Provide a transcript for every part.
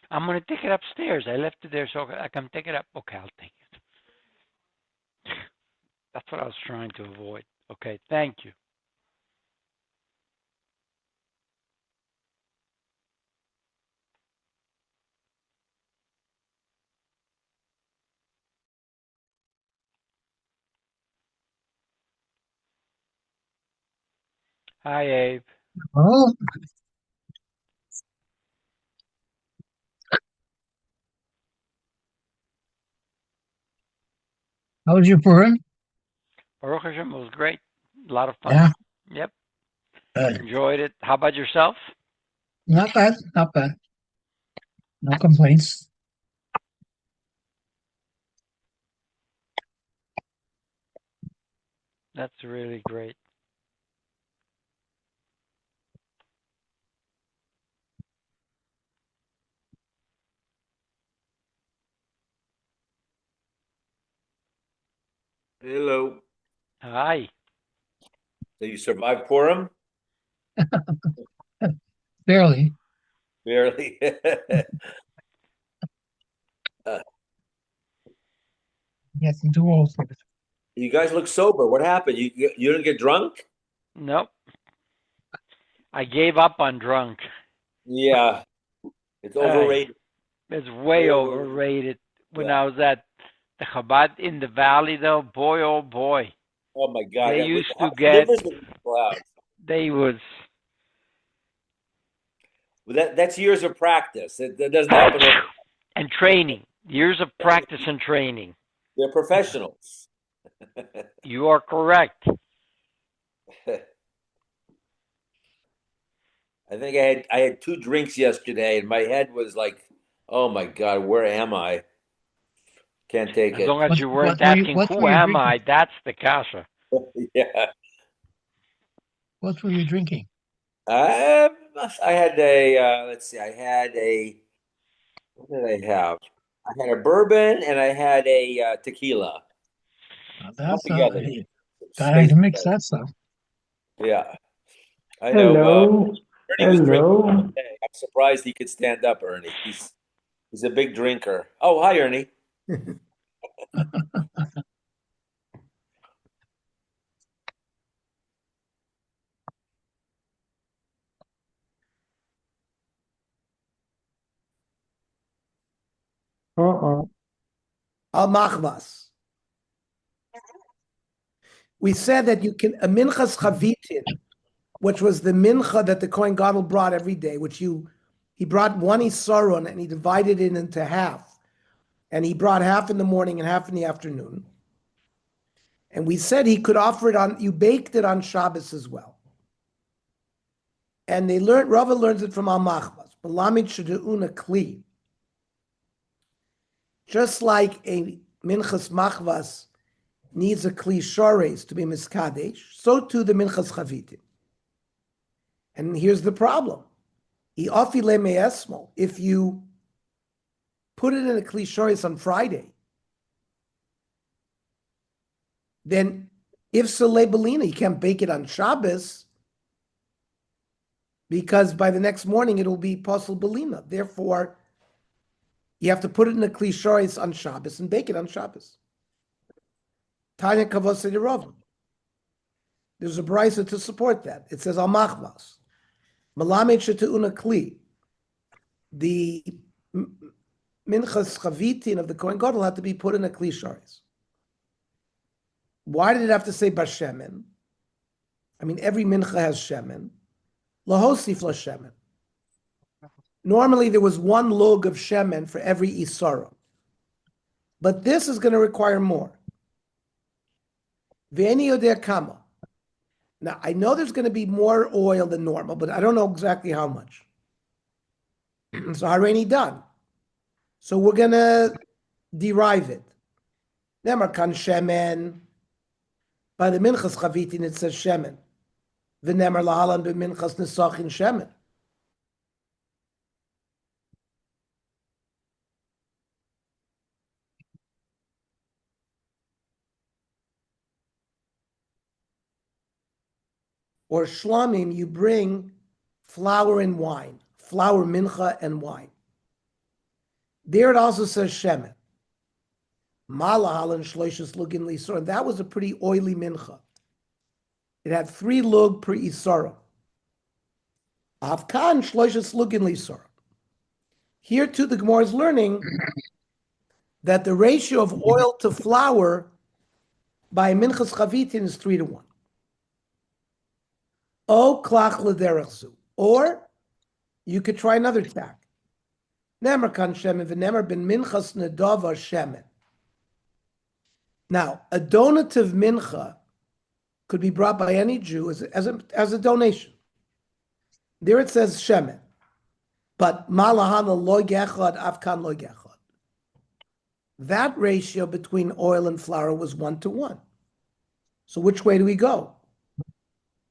I'm going to take it upstairs. I left it there so I can take it up. Okay, I'll take it. That's what I was trying to avoid. Okay, thank you. Hi, Abe. Oh, how was your Purim? Baruch Hashem, was great. A lot of fun. Yeah, Yep, good. enjoyed it. How about yourself? Not bad, not bad. No complaints. That's really great. Hello. Hi. So you survived Purim? Barely. Barely. Uh, Getting too old for it. you guys look sober. What happened? You didn't get drunk? Nope. I gave up on drunk. Yeah, it's Hey, overrated. it's way Way overrated. overrated. When Yeah. I was at the Chabad in the valley, though, boy, oh boy, Oh my God. they How used to much get, liver do people have? they was, Well, that's years of practice. That doesn't happen over. and training, years of practice and training. They're professionals. You are correct. I think I had two drinks yesterday, and my head was like, "Oh my God, where am I? Can't take As long it." as What you what weren't were you asking, what were who you am drinking? I? That's the kasha. Yeah. What were you drinking? I had a let's see, I had a what did I have? I had a bourbon and I had a tequila all That's together. you gotta Space mix Gray. that stuff. Yeah, I know. Hello, Ernie was drinking hello. today. I'm surprised he could stand up, Ernie. He's a big drinker. Oh, hi, Ernie. Uh-uh. Al machvas. We said that you can a minchas chavitin, which was the mincha that the Kohen Gadol brought every day, which he brought one isaron and he divided it into half, and he brought half in the morning and half in the afternoon. And we said he could offer it on. You baked it on Shabbos as well. And Rava learns it from Al machvas. Balamid shedeuna kli. Just like a minchas machvas needs a kli shores to be miskadesh, so too the minchas chavitin. And here's the problem. If you put it in a kli shores on Friday, then if Saleh Belina, you can't bake it on Shabbos, because by the next morning it'll be pasul belina. Therefore, you have to put it in a kli shoris on Shabbos and bake it on Shabbos. Tanya kavos sedirovim. There's a brisa to support that. It says al machmas. Malamed shetu'una kli. The minchas chavitin of the Kohen Gadol had to be put in a kli shoris. Why did it have to say bashemen? I mean, every mincha has shemen. Lahosif la shemen. Normally, there was one log of shemen for every isara. But this is going to require more. Ve'eni yodeh kama. Now, I know there's going to be more oil than normal, but I don't know exactly how much. So, hareini done. So, we're going to derive it. Nemar kan shemen. By the minchas chavitin, it says shemen. V'nemar lahalan b'minchas nesachin shemen. Or shlamim, you bring flour and wine, flour, mincha, and wine. There it also says shemen. Malahalan shloishes lugin lisor. And that was a pretty oily mincha. It had 3 lug per isara. Avkan shloishes lugin lisor. Here too, the Gemara is learning that the ratio of oil to flour by minchas chavitin is 3-1. O klach lederachzu. Or you could try another tack. Nemer kan shemen v'nemer ben minchas nedava shemen. Now, a donative mincha could be brought by any Jew as a donation. There it says shemen. But malahana lo yechad afkan lo yechad. That ratio between oil and flour was 1-1. So which way do we go?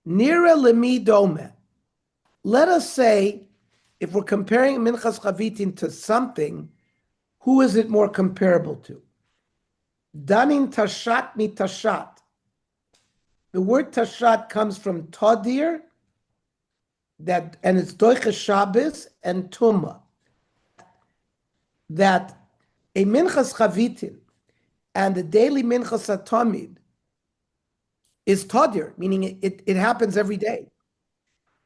Nira lemi dome. Let us say, if we're comparing minchas chavitin to something, who is it more comparable to? Danin tashat mi tashat. The word tashat comes from tadir, and it's doicha Shabbos and tuma. That a minchas chavitin and the daily minchas atamid is tadir, meaning it happens every day.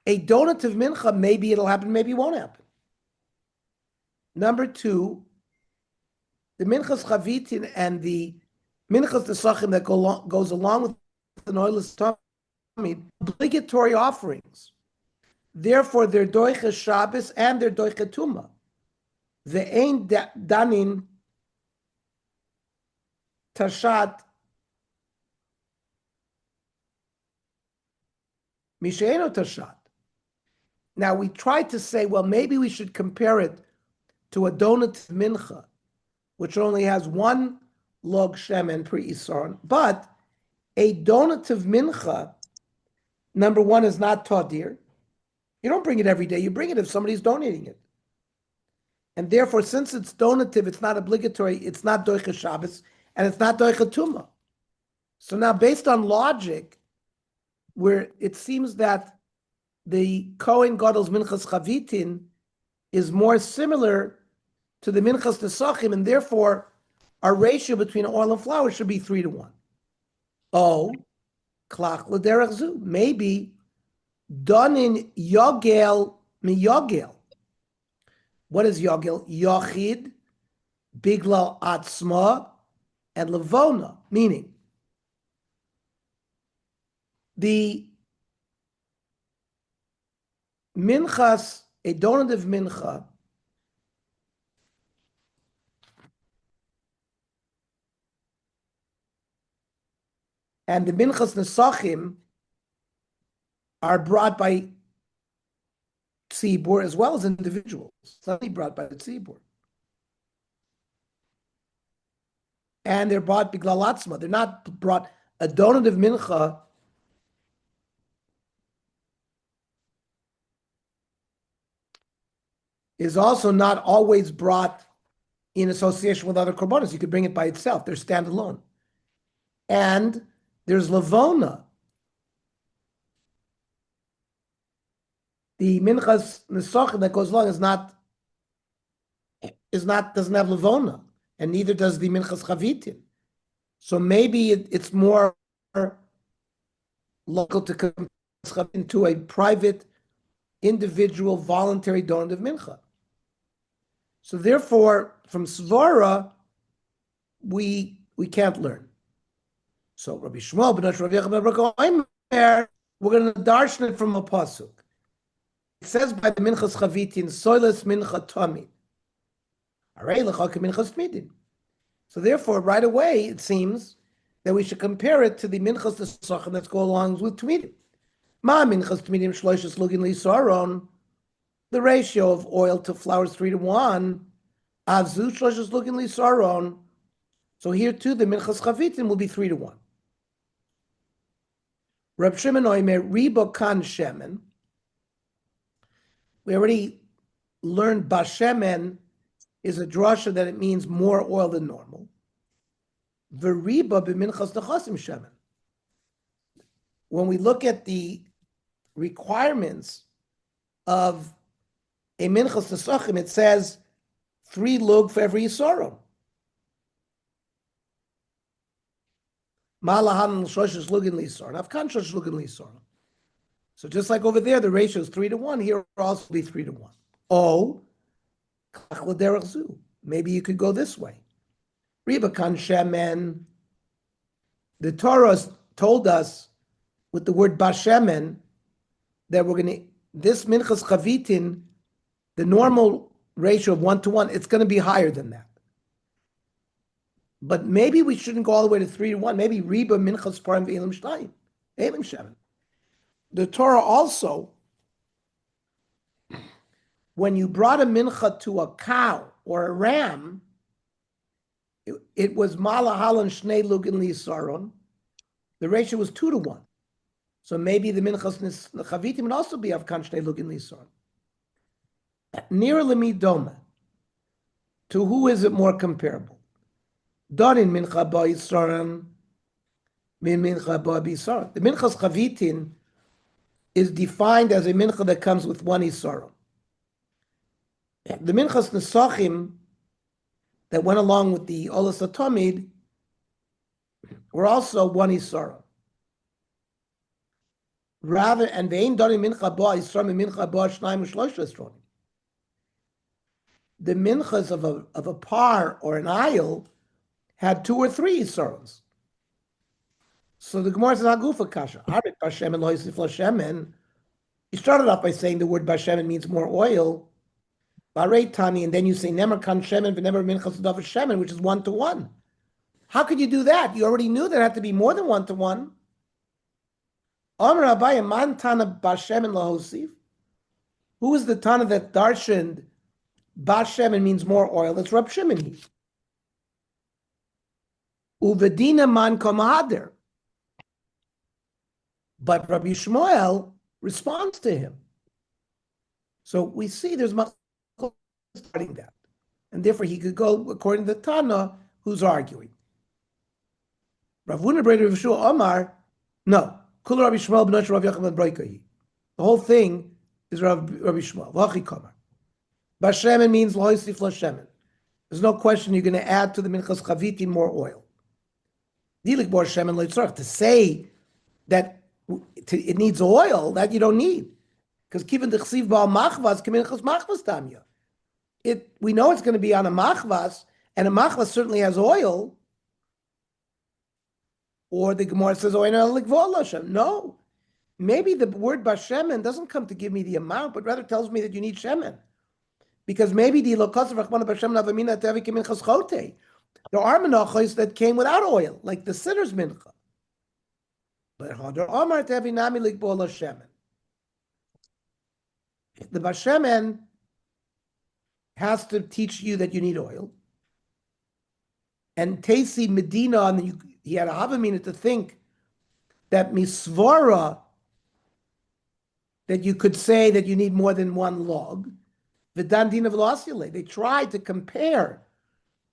A donative mincha, maybe it'll happen, maybe it won't happen. Number 2, the minchas chavitin and the minchas nesachim that goes along with the oilus tamid, obligatory offerings. Therefore, they're doicha Shabbos and they're doicha tuma. They ain't danin tashat misheino tashat. Now, we tried to say, well, maybe we should compare it to a donative mincha, which only has 1 log shemen per isaron. But a donative mincha, number 1, is not tadir. You don't bring it every day. You bring it if somebody's donating it. And therefore, since it's donative, it's not obligatory, it's not doicha Shabbos, and it's not doicha tuma. So now, based on logic, where it seems that the Kohen Gadol's minchas chavitin is more similar to the minchas nesachim, and therefore our ratio between oil and flour should be 3-1. Oh, klach l'derech zu. Maybe done in yogel mi yogel. What is yogel? Yochid, biglal atzma, and levona, meaning the minchas, a donative mincha, and the minchas nesachim are brought by tzibur as well as individuals. It's not only brought by the tzibur. And they're brought biglal atzma. They're not brought, a donative mincha is also not always brought in association with other korbanos. You could bring it by itself. They're standalone. And there's levona. the minchas nesachim that goes along doesn't have levona, and neither does the minchas chavitin. So maybe it's more local to come into a private, individual, voluntary donative mincha. So therefore, from svara, we can't learn. So Rabbi Shmuel ben Rabbi Yochanan ben Omer, we're going to darshan it from a pasuk. It says by the minchas chavitin, soiles mincha tamid. Arei lecha minchas tmidin. So therefore, right away, it seems that we should compare it to the minchas nesachim that go along with tmidin. Ma minchas tmidim shloishes lugin lisaron. The ratio of oil to flour is 3-1. Avzu shloishes lugin lisaron. So here too, the minchas chavitin will be 3-1. Reb Shimon Oimer ribo kan shemen. We already learned bashemen is a drasha that it means more oil than normal. Veriba b'minchas nechasim shemen. When we look at the requirements of a minchas nesachim, it says 3 lug for every yisaron. Malahan l'shoshes lugin lisaron. Avkan shoshes lugin lisaron. So just like over there, the ratio is 3-1. Here will also be 3-1. Oh, maybe you could go this way. Ribakan shemen. The Torah told us with the word bashemen that we're going to, this minchas chavitin, the normal ratio of 1-1, it's going to be higher than that. But maybe we shouldn't go all the way to 3-1. Maybe riba minchas parim ve'elim shtayim, elim shemen. The Torah also, when you brought a mincha to a cow or a ram, it was malahalan shnei lugin lisaron. The ratio was 2-1. So maybe the minchas chavitim would also be avkan shnei lugin lisaron. Near lemidoma. To who is it more comparable? Darin mincha ba yisaron min mincha ba bisaron. The minchas chavitin is defined as a mincha that comes with 1 isaron. The minchas nesachim that went along with the olas atomid were also 1 isaron. Rather, and ve'ein darim mincha ba isaron mincha ba shnayim u'shlosh isaron. The minchas of a par or an aisle had 2 or 3 isarons. So the Gemara says, "Hagufa kasha." You started off by saying the word bashemen means more oil. Tani, and then you say nemer kan shemen v'nemer minchas davar shemen, which is 1-1. How could you do that? You already knew there had to be more than 1-1. Amar Abaye man tana bashemen lahosif. Who is the tana that darshaned bashemen means more oil? That's Reb Shimon. Uvedina man kamahader. But Rabbi Shmuel responds to him. So we see there's starting that. And therefore he could go according to the Tana who's arguing. Rav Huna Breder Rav Shua Omar, no. Kul Rabbi Shmuel b'nosh Rav Yochanan Broikahi. The whole thing is Rabbi Shmuel. V'achi Kamar. Bashemen means lo'isif l'shemen. There's no question you're going to add to the minchas chavitin more oil. Dilik bor shemen lo'itzorach. To say that it needs oil, that you don't need. Because given the chsiv ba'al machvas, k'minchas machvas tamya. We know it's going to be on a machvas, and a machvas certainly has oil. Or the Gemara says, no. Maybe the word bashemen doesn't come to give me the amount, but rather tells me that you need shemen. Because maybe the lokas rachman bashemen avamina tevi k'minchas chote. There are menachos that came without oil, like the sitter's mincha. But Hadar Omar tevi nami likbo l'shemen. The bashemen has to teach you that you need oil. And Tasi Medina, and he had a havamina to think that misvara, that you could say that you need more than 1 log. V'dandina v'lasile. They tried to compare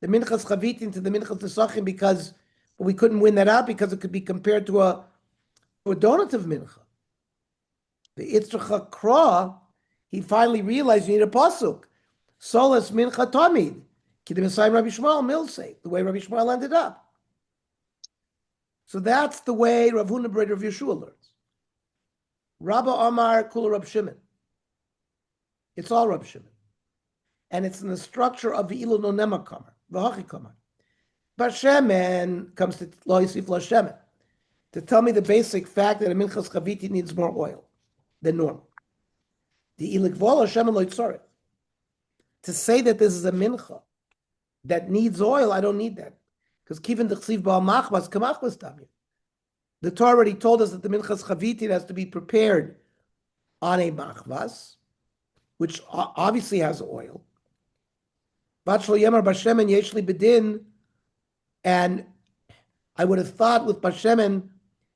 the minchas chavitin to the minchas nesachim because we couldn't win that out because it could be compared to a donative mincha. The itzracha kra he finally realized you need a pasuk. Solas mincha tamid. Kidim Esayim Rabbi Shmuel Milsei, the way Rabbi Shmuel ended up. So that's the way Rav Huna Ber Rav Yeshua learns. Rabba Amar Kula Rab Shimon. It's all Rab Shimon. And it's in the structure of the Ilu Nonema Kamar, the Hachi Kamar. Bashemen comes to Lo Yisif Lashemen, to tell me the basic fact that a Minchas Chaviti needs more oil than normal. The Ilikvola Shemen Lo Yitzoreh. To say that this is a mincha that needs oil, I don't need that. Because Kivin Dechsiv Baal Machmas Kamachmas Tamir. The Torah already told us that the Minchas Chavitin has to be prepared on a machvas, which obviously has oil. Bachlo Yemar Bashemen Yeshli Bedin, and I would have thought with Bashemen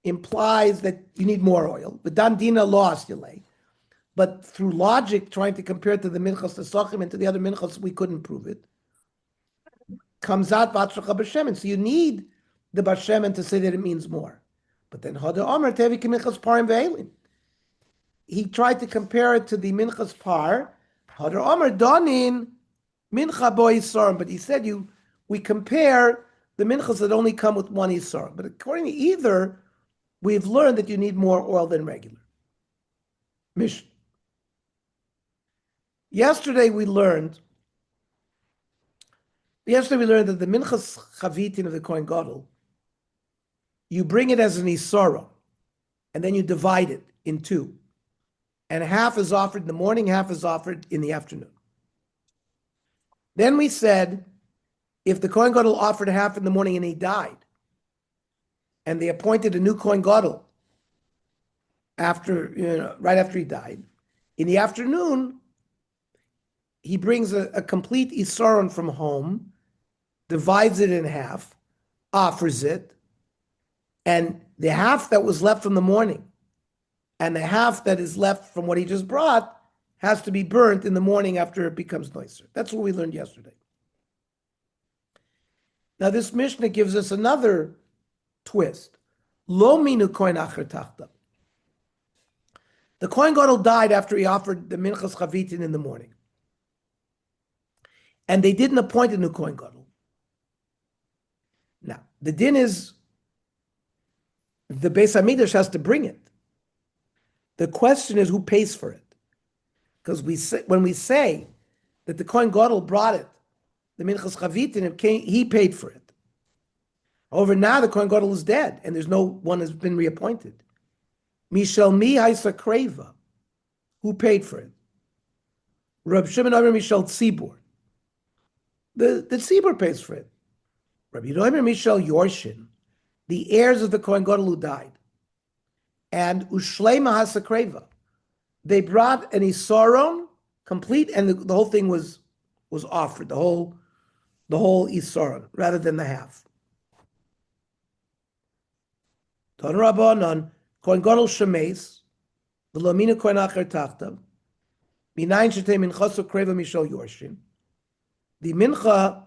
implies that you need more oil. But Dan Dina lost Yalei. But through logic, trying to compare it to the Minchas Tesachim and to the other Minchas, we couldn't prove it. Comes out Vatsracha Bashemen. So you need the Bashemen to say that it means more. But then Hada Omer Tevi Minchas Parim Ve'elim. He tried to compare it to the Minchas Par. Hada Omer Donin Mincha Bo Yisar. But he said we compare the Minchas that only come with one Yisar. But according to either, we've learned that you need more oil than regular. Mishnah. Yesterday we learned that the Minchas Chavitin of the Kohen Gadol, you bring it as an Isara, and then you divide it in two. And half is offered in the morning, half is offered in the afternoon. Then we said, if the Kohen Gadol offered half in the morning and he died, and they appointed a new Kohen Gadol right after he died, in the afternoon, he brings a complete Isaron from home, divides it in half, offers it, and the half that was left from the morning and the half that is left from what he just brought has to be burnt in the morning after it becomes nicer. That's what we learned yesterday. Now this Mishnah gives us another twist. Lo minu kohen acher tachta. The Kohen Gadol died after he offered the Minchas Chavitin in the morning. And they didn't appoint a new Kohen Gadol. Now, the din is the Beis HaMikdash has to bring it. The question is who pays for it. Because when we say that the Kohen Gadol brought it, the Minchas Chavitin, he paid for it. However, now the Kohen Gadol is dead, and there's no one has been reappointed. Mishal mi haisa kreva. Who paid for it? Reb Shimon Omer Mishal Tzibur. The Tzibur pays for it. Rabbi Yehuda Mishal Yorshin, the heirs of the Kohen Gadol who died, and Ushlema Hasakreva, they brought an Isaron complete, and the whole thing was offered, the whole Isaron, rather than the half. Ton Rabbanon, Kohen Gadol Shemes, the Lomina Kohen Acher Tachtav, Minayin Shetei Minchaso Kreva Mishal Yorshin. The mincha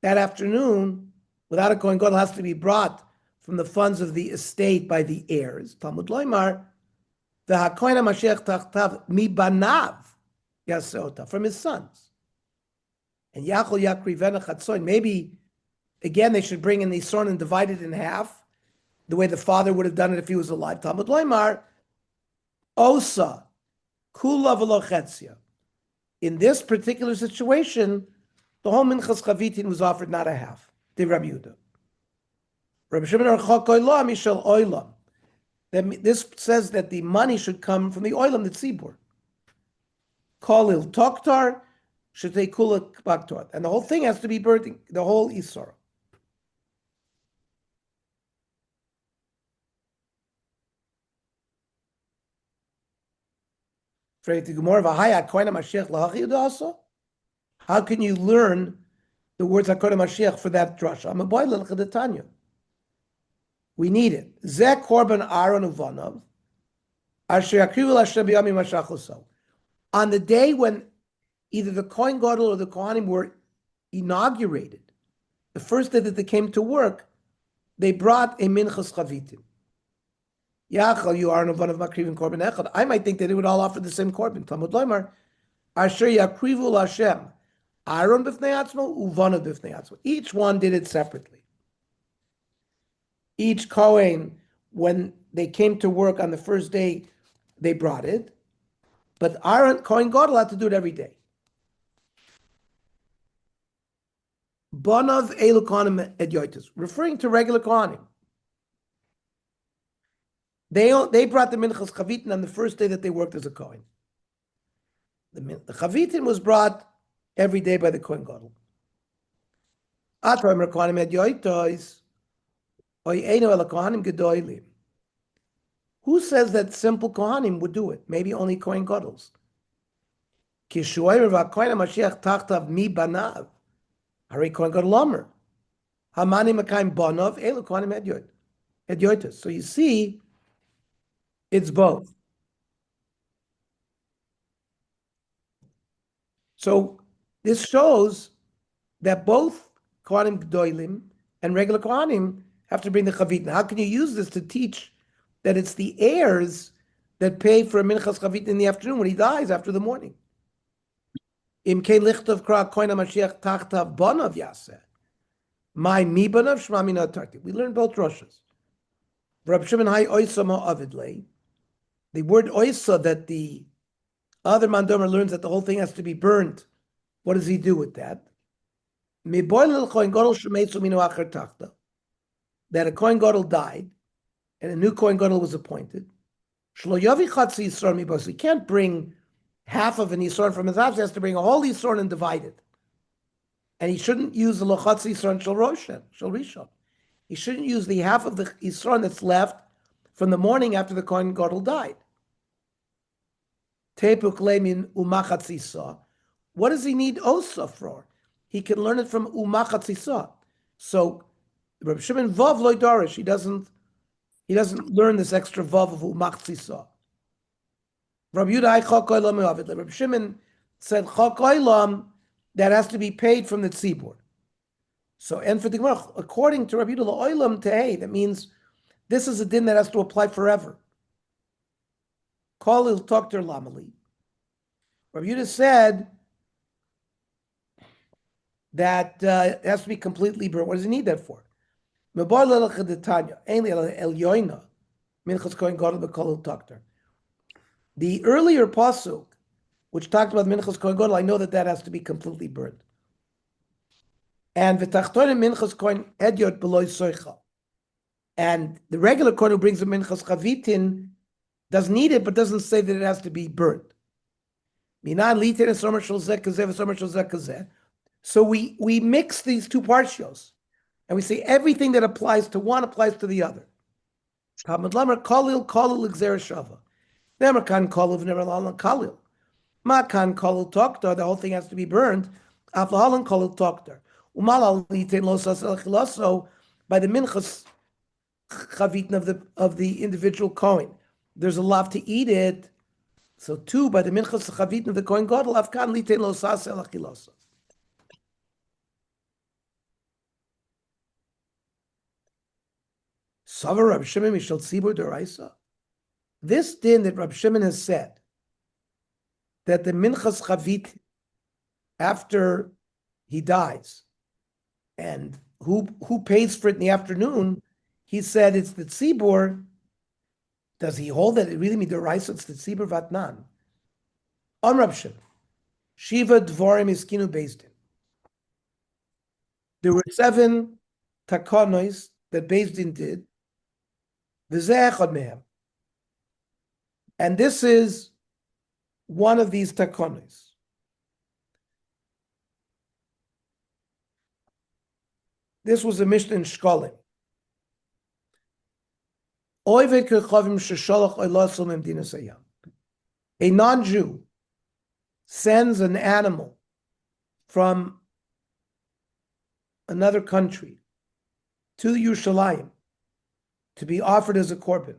that afternoon, without a Kohen Gadol, has to be brought from the funds of the estate by the heirs. Talmud Loimar, the HaKohen HaMashiach Tachtav mi banav yaseota, from his sons. And Yachol Yakrivena Chatzoin, maybe again they should bring in the son and divide it in half, the way the father would have done it if he was alive. Talmud Loimar, Osa Kula V'lo Chetzia. In this particular situation, the whole Minchas Chavitin was offered not a half. The Rabbi Yehuda. Rabbi Shimon Archok Oilam Mishal Oilam. This says that the money should come from the Oilam, the Tzibur. Kolil Toktar Shetei Kula Baktor. And the whole thing has to be burnt, the whole Isara. How can you learn the words HaKohen Mashiach for that drasha? I'm a boy l'chadetanya. We need it. Zeh korban Aaron uvanav, asher yakrivu l'Hashem b'yamim hashachosel. On the day when either the Kohen Gadol or the Kohanim were inaugurated, the first day that they came to work, they brought a minchas chavitim. Yachal, you are an uvanav makrivim korban echad. I might think that they would all offer the same korban. Talmud Loimar, Asher yakrivu Lashem. Aaron b'fnei atzmo, uvana b'fnei atzmo. Each one did it separately. Each Kohen, when they came to work on the first day, they brought it. But Aaron, Kohen Gadol, had to do it every day. Bonav elu kohanim edyotis, referring to regular kohanim. They brought the minchas chavitin on the first day that they worked as a kohen. The chavitin was brought every day by the Kohen Gadol. Atvarim kohanim edyotis, oy einu el kohanim gedolim. Who says that simple kohanim would do it? Maybe only Kohen Gadol's. Kishuayim v'akohen Mashiach tachtav mi banav. Hari Kohen Gadol Omer. Hamani makayim banav elu kohanim edyotis. So you see, it's both. So this shows that both Kohanim Gdoilim and regular Kohanim have to bring the Chavit. Now, how can you use this to teach that it's the heirs that pay for a Minchas Chavit in the afternoon when he dies after the morning? Im kein lichtov kra koin HaMashiach tachtav bonav yaseh. My mi bonav shma min ha'tarti. We learn both Roshas. Rab Shimon hai oisa ma'avidlei. The word oisa that the other Mandomer learns that the whole thing has to be burned. What does he do with that? That a Kohen Gadol died and a new Kohen Gadol was appointed. He can't bring half of an Yisron from his house. He has to bring a whole Yisron and divide it. And he shouldn't use the Lochatz Yisron Shel Rishon. He shouldn't use the half of the Yisron that's left from the morning after the Kohen Gadol died. What does he need Osa for? He can learn it from Umachatzisa. So Reb Shimon Vav Loi Dorish, he doesn't learn this extra Vav of Umachatzisa. Reb Shimon said Chok that has to be paid from the tzibur. So, and for the Gemara, according to Rabbi Yehuda La'olam Tehei, that means this is a din that has to apply forever. Kolil Tokter Lamali. Rabbi Yehuda said that it has to be completely burnt. What does he need that for? The earlier pasuk, which talked about Minchas Kohen Gadol, I know that has to be completely burned. And v'tachtonim Minchas Kohen Edyot beloy soicha. And the regular Kohen who brings the Minchas Chavitin doesn't need it, but doesn't say that it has to be burned. So we mix these two partials, and we say everything that applies to one applies to the other. The whole thing has to be burned. By the minchas chavitin of the individual Kohen, there's a lot to eat it. So too, by the minchas chavitin of the Kohen Gadol, afkan litein lo saseh lachilosa. Savar Rab Shimon Mishal Tzibur Deraisa. This din that Rab Shimon has said, that the minchas chavit, after he dies, and who pays for it in the afternoon, he said it's the tzibur. Does he hold that it really means deraisa? It's the tzibur vatnan. On Rab Shimon, Shiva Dvorim Iskinu Beis Din. There were 7 takonos that Beis Din did. And this is one of these takonos. This was a Mishnah in Shkolim. A non-Jew sends an animal from another country to Yerushalayim to be offered as a korban.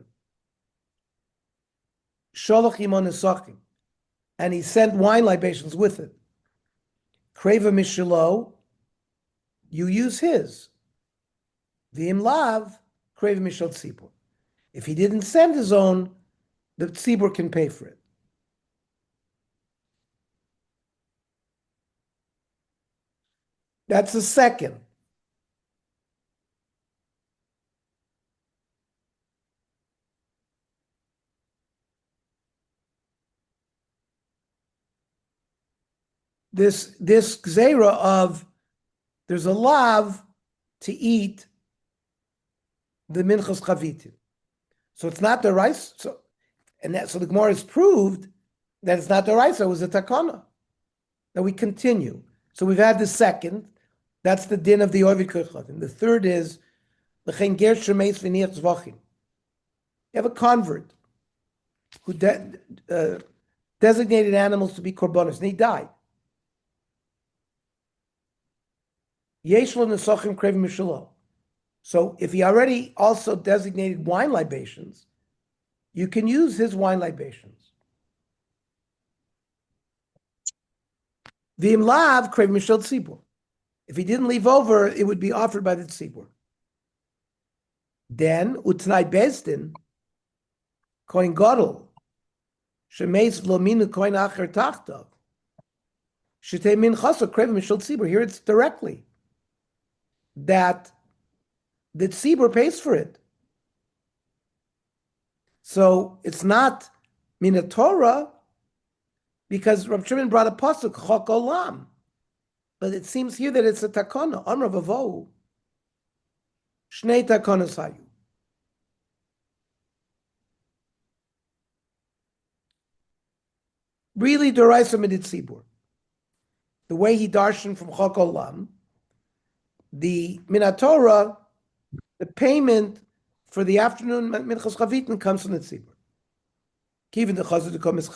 Sholach imon esachim, and he sent wine libations with it. Kreva mishalo, you use his. V'im lav, kreva mishal tzibur. If he didn't send his own, the tzibur can pay for it. That's the second. This gzera of there's a lav to eat the minchas chavitim. So it's not the rice. So the Gemara has proved that it's not the rice. It was a takana. Now we continue. So we've had the second. That's the din of the ovid kechavim. The third is l'chein ger shemeis v'niach zvachim. You have a convert who designated animals to be korbanos, and he died. Yesh lo nesachim krevim mishalo. So if he already also designated wine libations, you can use his wine libations. V'im lav krevim mishal tzibur. If he didn't leave over, it would be offered by the tzibur. Then utnai bezdin koin gadol shemeis v'lominu koin acher tachtav shetei min chaso krevim mishal tzibur. Here it's directly that the tzibur pays for it. So it's not min Torah because Rav Shimon brought a pasuk chok olam, but it seems here that it's a takana. Amar v'vohu shnei takanos hayu. Really, deraisa midit tzibur. The way he darshan from chok olam, the min Torah, the payment for the afternoon minchas chavitin comes from the tzibur. Even the chazir to come is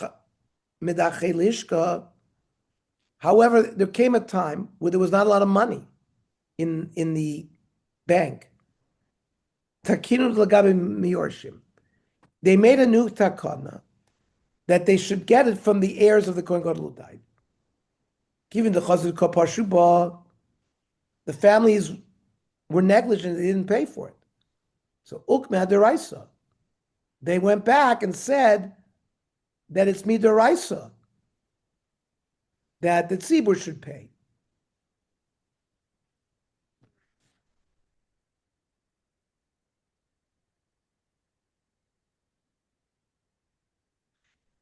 medachei lishka. However, there came a time where there was not a lot of money in the bank. Takinu l'gabe miyorshim. They made a new takana that they should get it from the heirs of the Kohen Gadol who died. Given the chazir kapashuba, the families were negligent; they didn't pay for it. So ukma deraisa. They went back and said that it's midaraisa, that the tzibur should pay.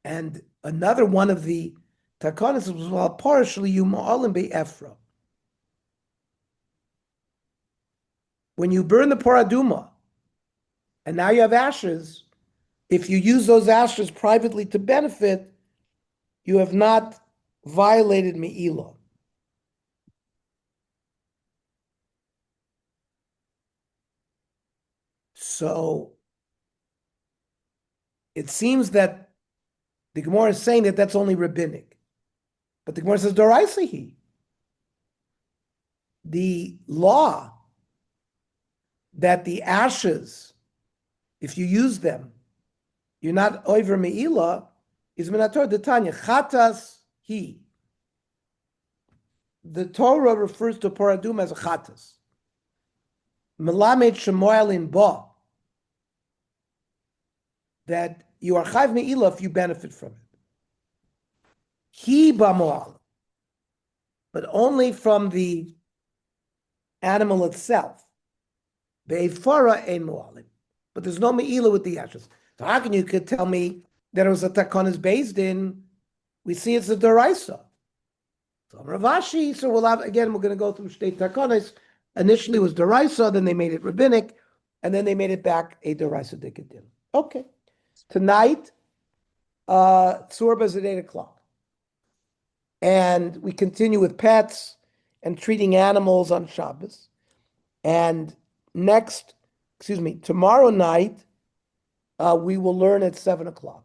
And another one of the takanas was well partially yuma'alim be'efra. When you burn the paraduma, and now you have ashes, if you use those ashes privately to benefit, you have not violated me'ilah. So it seems that the Gemara is saying that that's only rabbinic. But the Gemara says, Doraisihi. The law that the ashes, if you use them, you're not over me'ilah, is minator the Tanya. Chatas he. The Torah refers to paradum as a chatas. Melamed shemoel in ba. That you are chayv me'ilah if you benefit from it. He ba'moal. But only from the animal itself. Be'efara ein moalim. But there's no me'ilah with the ashes. So how can you could tell me that it was a takonis based in? We see it's a deraisa. So Ravashi. So we'll have again. We're going to go through state takonis. Initially it was deraisa, then they made it rabbinic, and then they made it back a deraisa dikadin. Okay. Tonight, tzurba is at 8:00, and we continue with pets and treating animals on Shabbos. And tomorrow night, we will learn at 7:00.